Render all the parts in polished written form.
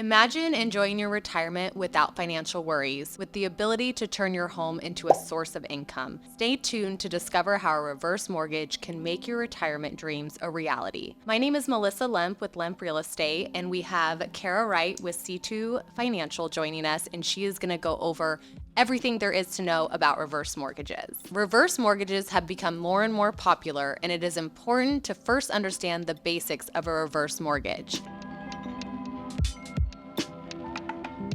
Imagine enjoying your retirement without financial worries, with the ability to turn your home into a source of income. Stay tuned to discover how a reverse mortgage can make your retirement dreams a reality. My name is Melissa Lemp with Lemp Real Estate, and we have Kara Wright with C2 Financial joining us, and she is going to go over everything there is to know about reverse mortgages. Reverse mortgages have become more and more popular, and it is important to first understand the basics of a reverse mortgage.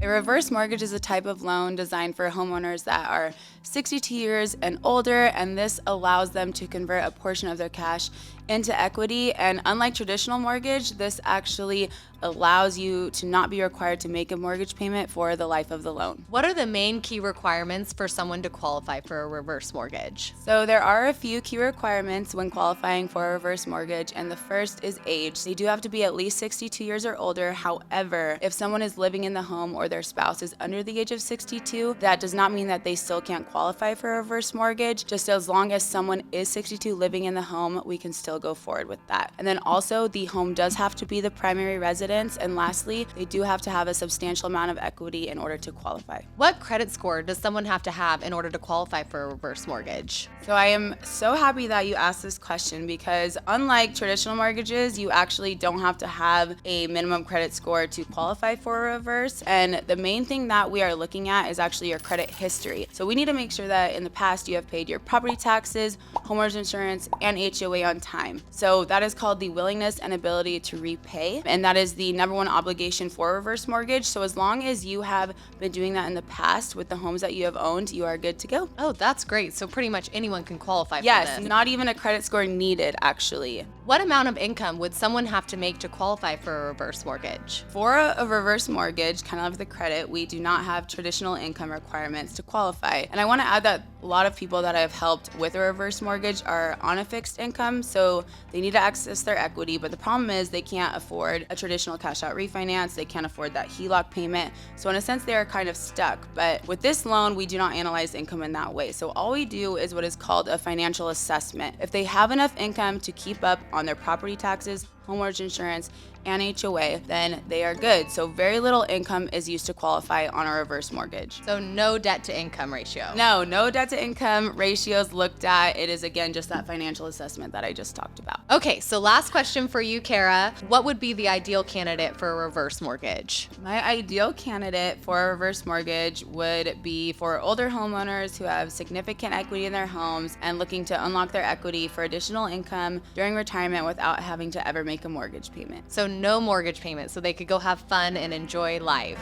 A reverse mortgage is a type of loan designed for homeowners that are 62 years and older, and this allows them to convert a portion of their cash into equity. And unlike traditional mortgage, this actually allows you to not be required to make a mortgage payment for the life of the loan. What are the main key requirements for someone to qualify for a reverse mortgage? So there are a few key requirements when qualifying for a reverse mortgage, and the first is age. They do have to be at least 62 years or older. However, if someone is living in the home or their spouse is under the age of 62, that does not mean that they still can't qualify for a reverse mortgage. Just as long as someone is 62 living in the home, we can still go forward with that. And then also, the home does have to be the primary residence. And lastly, they do have to have a substantial amount of equity in order to qualify. What credit score does someone have to have in order to qualify for a reverse mortgage? So I am so happy that you asked this question, because unlike traditional mortgages, you actually don't have to have a minimum credit score to qualify for a reverse. And the main thing that we are looking at is actually your credit history. So we need to make sure that in the past you have paid your property taxes, homeowners insurance, and HOA on time. So that is called the willingness and ability to repay, and that is the number one obligation for a reverse mortgage. So as long as you have been doing that in the past with the homes that you have owned, you are good to go. Oh, that's great. So pretty much anyone can qualify for this. Yes, not even a credit score needed, actually. What amount of income would someone have to make to qualify for a reverse mortgage? For a reverse mortgage, kind of like the credit, we do not have traditional income requirements to qualify. And I want to add that a lot of people that I've helped with a reverse mortgage are on a fixed income, so they need to access their equity, but the problem is they can't afford a traditional cash out refinance, they can't afford that HELOC payment, so in a sense they are kind of stuck. But with this loan, we do not analyze income in that way. So all we do is what is called a financial assessment. If they have enough income to keep up on their property taxes, homeowners insurance, and HOA, then they are good. So very little income is used to qualify on a reverse mortgage. So no debt to income ratio? No debt to income ratios looked at. It is, again, just that financial assessment that I just talked about. Okay, so last question for you, Kara. What would be the ideal candidate for a reverse mortgage? My ideal candidate for a reverse mortgage would be for older homeowners who have significant equity in their homes and looking to unlock their equity for additional income during retirement without having to ever make a mortgage payment. So no mortgage payment, so they could go have fun and enjoy life.